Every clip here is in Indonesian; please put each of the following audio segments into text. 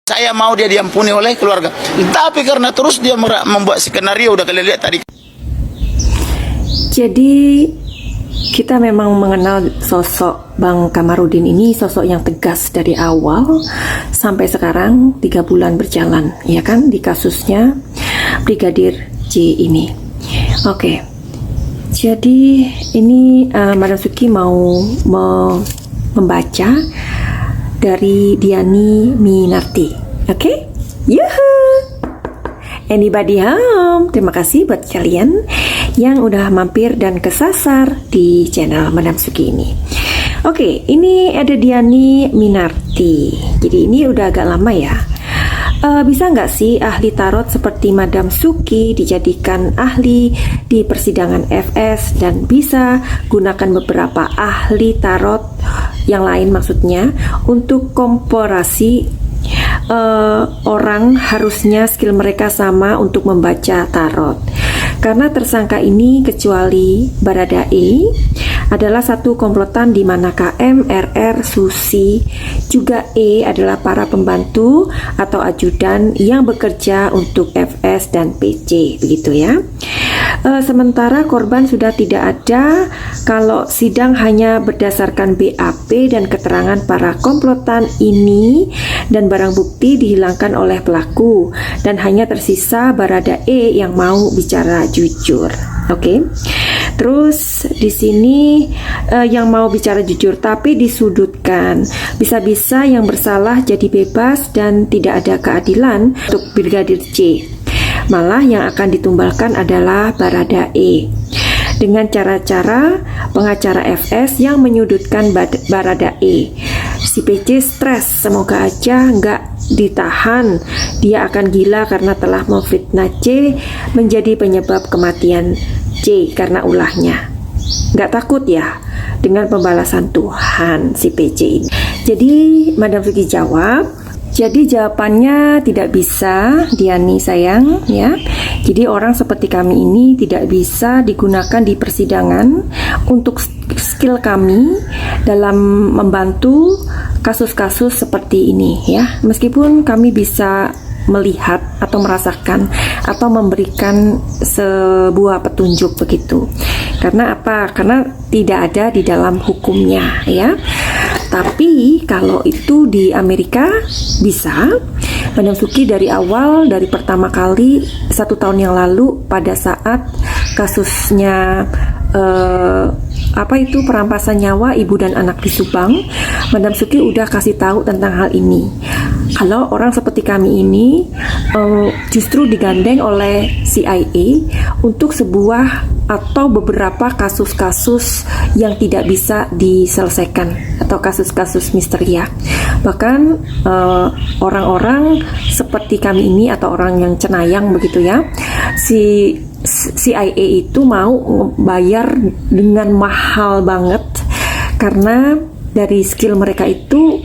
Saya mau dia diampuni oleh keluarga. Tapi karena terus dia membuat skenario, udah kalian lihat tadi. Jadi kita memang mengenal sosok Bang Kamarudin ini, sosok yang tegas dari awal sampai sekarang 3 bulan berjalan, ya kan, di kasusnya Brigadir J ini. Oke, jadi ini Madam Suki mau membaca dari Diani Minarti. Oke? Yuhuu! Anybody home? Terima kasih buat kalian yang udah mampir dan kesasar di channel Madam Suki ini. Oke, ini ada Diani Minarti. Jadi ini udah agak lama ya. Bisa nggak sih ahli tarot seperti Madam Suki dijadikan ahli di persidangan FS, dan bisa gunakan beberapa ahli tarot yang lain maksudnya untuk komparasi orang harusnya skill mereka sama untuk membaca tarot. Karena tersangka ini kecuali Baradae adalah satu komplotan di mana KM, RR, Susi, juga E adalah para pembantu atau ajudan yang bekerja untuk FS dan PC, begitu ya. Sementara korban sudah tidak ada kalau sidang hanya berdasarkan BAP dan keterangan para komplotan ini, dan barang bukti dihilangkan oleh pelaku dan hanya tersisa Baradae yang mau bicara jujur. Oke. Terus di sini yang mau bicara jujur tapi disudutkan. Bisa-bisa yang bersalah jadi bebas dan tidak ada keadilan untuk Brigadir J. Malah yang akan ditumbalkan adalah Baradae dengan cara-cara pengacara FS yang menyudutkan Baradae. Si PC stres, semoga aja nggak ditahan. Dia akan gila karena telah memfitnah C menjadi penyebab kematian J karena ulahnya. Nggak takut ya dengan pembalasan Tuhan si PC ini. Jadi Madam Suki jawab, jadi jawabannya tidak bisa, Diani sayang ya. Jadi orang seperti kami ini tidak bisa digunakan di persidangan untuk skill kami dalam membantu kasus-kasus seperti ini ya. Meskipun kami bisa melihat atau merasakan atau memberikan sebuah petunjuk begitu. Karena apa? Karena tidak ada di dalam hukumnya ya. Tapi kalau itu di Amerika bisa. Madam Suki dari awal, dari pertama kali 1 tahun yang lalu pada saat kasusnya perampasan nyawa ibu dan anak di Subang, Madam Suki udah kasih tahu tentang hal ini. Kalau orang seperti kami ini justru digandeng oleh CIA untuk sebuah atau beberapa kasus-kasus yang tidak bisa diselesaikan atau kasus-kasus misteri ya. Bahkan orang-orang seperti kami ini atau orang yang cenayang begitu ya, si CIA itu mau bayar dengan mahal banget karena dari skill mereka itu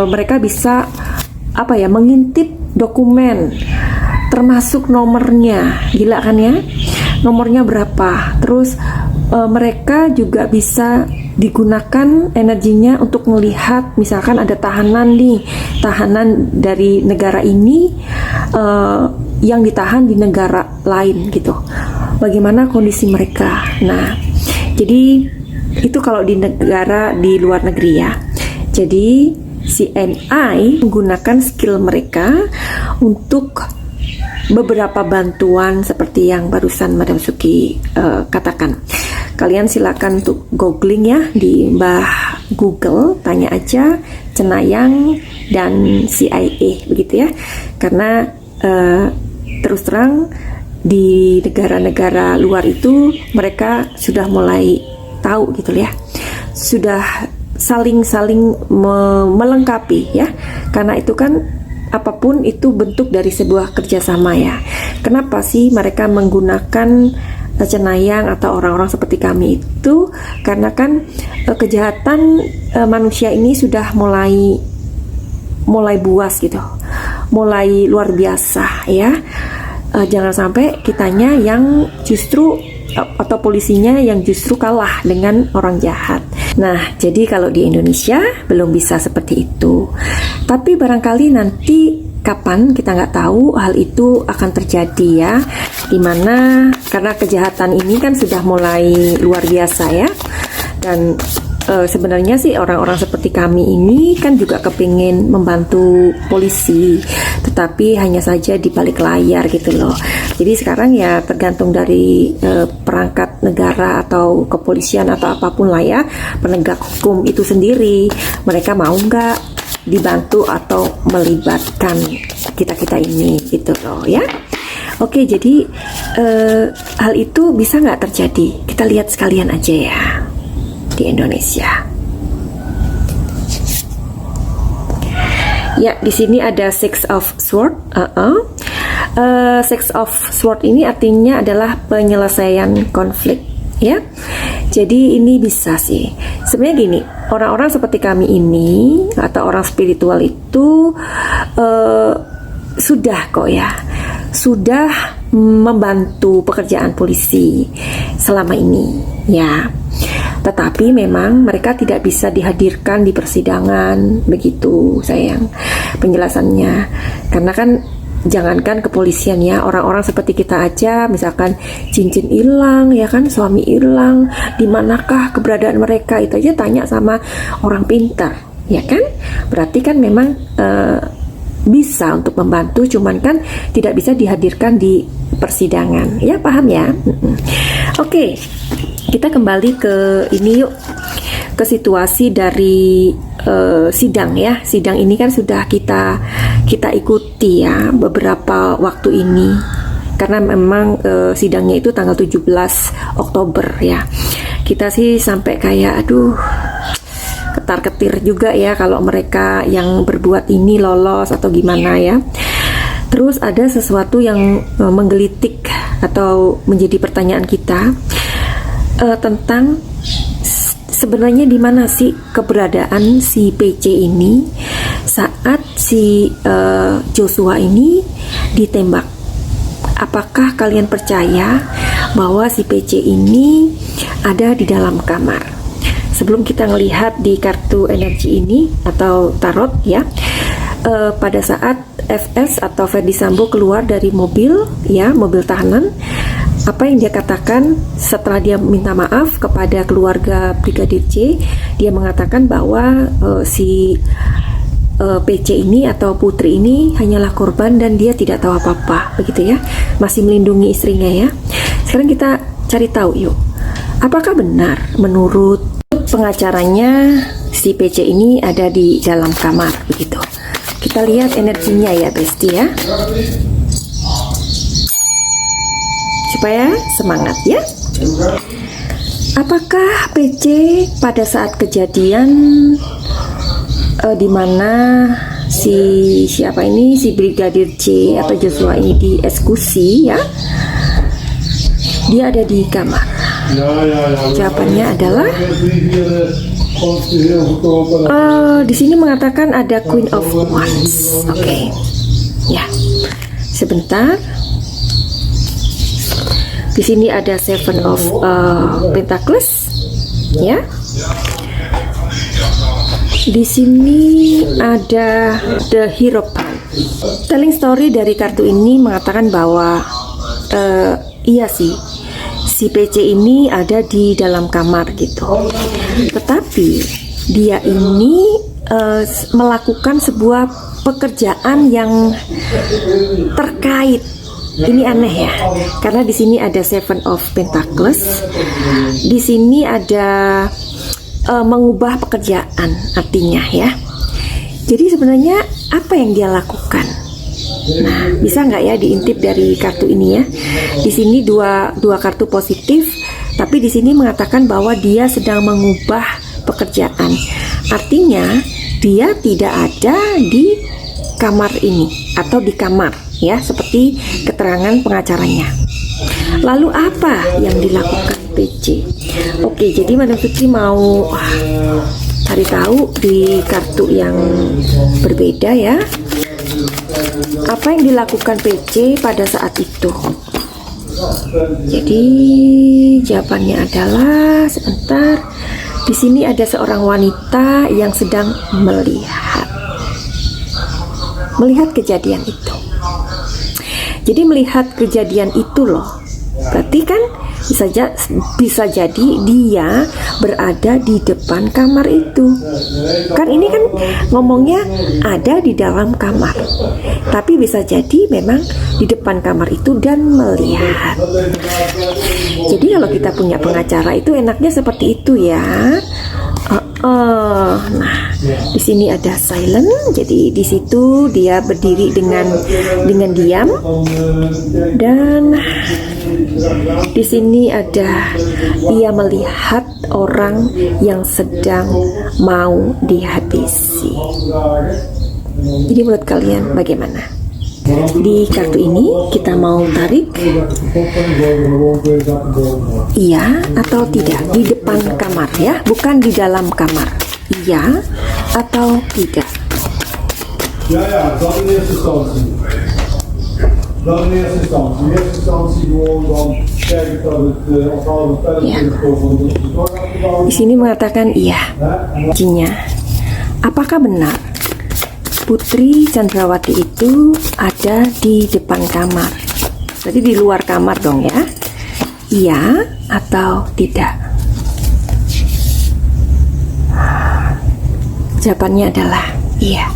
mereka bisa mengintip dokumen termasuk nomornya. Gila kan ya, nomornya berapa. Terus mereka juga bisa digunakan energinya untuk melihat misalkan ada tahanan dari negara ini yang ditahan di negara lain gitu, bagaimana kondisi mereka. Nah, jadi itu kalau di luar negeri ya. Jadi CNI menggunakan skill mereka untuk beberapa bantuan seperti yang barusan Madam Suki katakan. Kalian silakan untuk googling ya di Mbah Google, tanya aja Cenayang dan CIA begitu ya. Karena terus terang di negara-negara luar itu mereka sudah mulai tahu gitu ya. Sudah saling melengkapi ya. Karena itu kan apapun itu bentuk dari sebuah kerjasama ya. Kenapa sih mereka menggunakan cenayang atau orang-orang seperti kami itu? Karena kan kejahatan manusia ini sudah mulai buas gitu, mulai luar biasa ya. Jangan sampai kitanya yang justru atau polisinya yang justru kalah dengan orang jahat. Nah, jadi kalau di Indonesia belum bisa seperti itu. Tapi barangkali nanti kapan kita nggak tahu hal itu akan terjadi ya, dimana karena kejahatan ini kan sudah mulai luar biasa ya, dan sebenarnya sih orang-orang seperti kami ini kan juga kepingin membantu polisi, tetapi hanya saja di balik layar gitu loh. Jadi sekarang ya tergantung dari perangkat negara atau kepolisian atau apapun lah ya, penegak hukum itu sendiri, mereka mau nggak dibantu atau melibatkan kita-kita ini gitu loh ya. Oke, jadi hal itu bisa nggak terjadi? Kita lihat sekalian aja ya di Indonesia. Ya, di sini ada Six of Sword. Six of Sword ini artinya adalah penyelesaian konflik ya. Jadi ini bisa sih. Sebenarnya gini, orang-orang seperti kami ini atau orang spiritual itu sudah kok ya, sudah membantu pekerjaan polisi selama ini ya. Tetapi memang mereka tidak bisa dihadirkan di persidangan, begitu sayang penjelasannya. Karena kan jangankan kepolisian ya, orang-orang seperti kita aja, misalkan cincin hilang ya kan, suami hilang, di manakah keberadaan mereka, itu aja tanya sama orang pintar ya kan. Berarti kan memang bisa untuk membantu, cuman kan tidak bisa dihadirkan di persidangan ya, paham ya? Oke, kita kembali ke ini yuk, ke situasi dari sidang ya. Sidang ini kan sudah kita ikuti ya beberapa waktu ini, karena memang sidangnya itu tanggal 17 Oktober ya. Kita sih sampai kayak aduh, ketar-ketir juga ya kalau mereka yang berbuat ini lolos atau gimana ya. Terus ada sesuatu yang menggelitik atau menjadi pertanyaan kita tentang sebenarnya di mana sih keberadaan si PC ini saat si Joshua ini ditembak. Apakah kalian percaya bahwa si PC ini ada di dalam kamar? Sebelum kita melihat di kartu energi ini atau tarot ya, pada saat FS atau Ferdy Sambo keluar dari mobil ya, mobil tahanan, apa yang dia katakan setelah dia minta maaf kepada keluarga Brigadir J, dia mengatakan bahwa si PC ini atau putri ini hanyalah korban dan dia tidak tahu apa-apa, begitu ya, masih melindungi istrinya ya. Sekarang kita cari tahu yuk, apakah benar menurut pengacaranya si PC ini ada di dalam kamar begitu. Kita lihat energinya ya Besti ya, supaya semangat ya. Apakah PC pada saat kejadian di mana siapa ini, si Brigadir J atau Joshua ini dieksekusi ya, dia ada di kamar? Jawabannya adalah di sini mengatakan ada Queen of Wands. Oke. Ya. Sebentar. Di sini ada Seven of Pentacles. Ya. Di sini ada The Hierophant. Telling story dari kartu ini mengatakan bahwa iya sih, si PC ini ada di dalam kamar gitu. Tetapi dia ini melakukan sebuah pekerjaan yang terkait. Ini aneh ya, karena di sini ada Seven of Pentacles, di sini ada mengubah pekerjaan artinya ya. Jadi sebenarnya apa yang dia lakukan? Nah, bisa nggak ya diintip dari kartu ini ya? Di sini dua kartu positif, tapi di sini mengatakan bahwa dia sedang mengubah pekerjaan. Artinya dia tidak ada di kamar ini atau di kamar ya, seperti keterangan pengacaranya. Lalu apa yang dilakukan PC? Oke, jadi Madam Suci mau cari tahu di kartu yang berbeda ya, apa yang dilakukan PC pada saat itu. Jadi jawabannya adalah, sebentar, di sini ada seorang wanita yang sedang melihat. melihat kejadian itu. Jadi melihat kejadian itu loh, berarti kan bisa jadi dia berada di depan kamar itu. Kan ini kan ngomongnya ada di dalam kamar, tapi bisa jadi memang di depan kamar itu dan melihat. Jadi kalau kita punya pengacara itu enaknya seperti itu ya. Nah, di sini ada silent, jadi di situ dia berdiri dengan diam, dan di sini ada ia melihat orang yang sedang mau dihabisi. Jadi menurut kalian bagaimana? Di kartu ini kita mau tarik iya atau tidak di depan kamar ya, bukan di dalam kamar. Iya atau tidak? Ja, dat in eerste instantie. Dat in eerste instantie. In eerste instantie gewoon dan kijken dat het als we verder kunnen komen de zorg afgebouwd. Di sini mengatakan iya. Artinya, apakah benar Putri Chandrawati itu ada di depan kamar? Jadi di luar kamar dong ya. Iya atau tidak? Jawabannya adalah iya.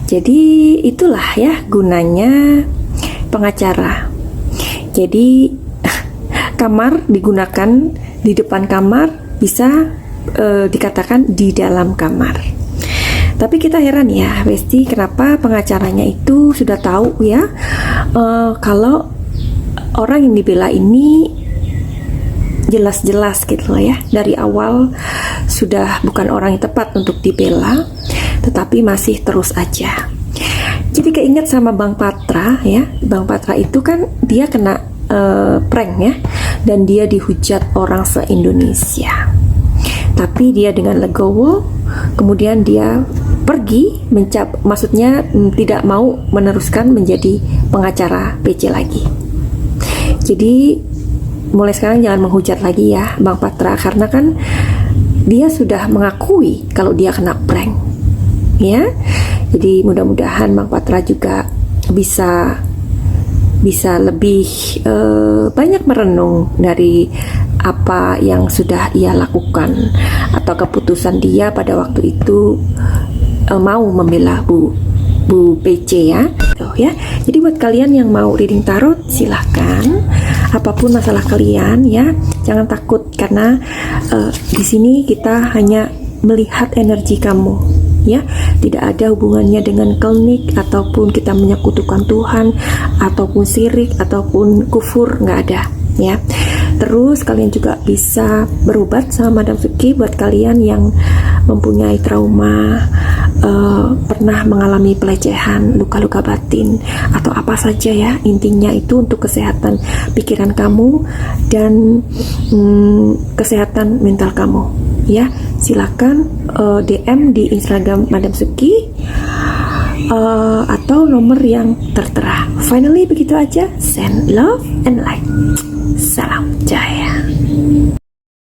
Jadi itulah ya gunanya pengacara. Jadi kamar digunakan di depan kamar, bisa dikatakan di dalam kamar. Tapi kita heran ya, Besti, kenapa pengacaranya itu sudah tahu ya kalau orang yang dibela ini jelas-jelas gitu loh ya, dari awal sudah bukan orang yang tepat untuk dibela, tetapi masih terus aja. Jadi keinget sama Bang Patra ya, Bang Patra itu kan dia kena prank ya, dan dia dihujat orang se-Indonesia. Tapi dia dengan legowo, kemudian dia pergi maksudnya tidak mau meneruskan menjadi pengacara PC lagi. Jadi mulai sekarang jangan menghujat lagi ya Bang Patra, karena kan dia sudah mengakui kalau dia kena prank ya. Jadi mudah-mudahan Bang Patra juga bisa lebih banyak merenung dari apa yang sudah ia lakukan atau keputusan dia pada waktu itu mau membela Bu PC ya. Tuh ya. Jadi buat kalian yang mau reading tarot, silahkan. Apapun masalah kalian ya, jangan takut, karena di sini kita hanya melihat energi kamu ya, tidak ada hubungannya dengan klinik ataupun kita menyekutukan Tuhan ataupun syirik ataupun kufur, nggak ada ya. Terus kalian juga bisa berobat sama Madam Suki buat kalian yang mempunyai trauma, pernah mengalami pelecehan, luka-luka batin atau apa saja ya. Intinya itu untuk kesehatan pikiran kamu dan kesehatan mental kamu ya. Silakan DM di Instagram Madam Suki atau nomor yang tertera. Finally begitu aja. Send love and light. Salam Jaya.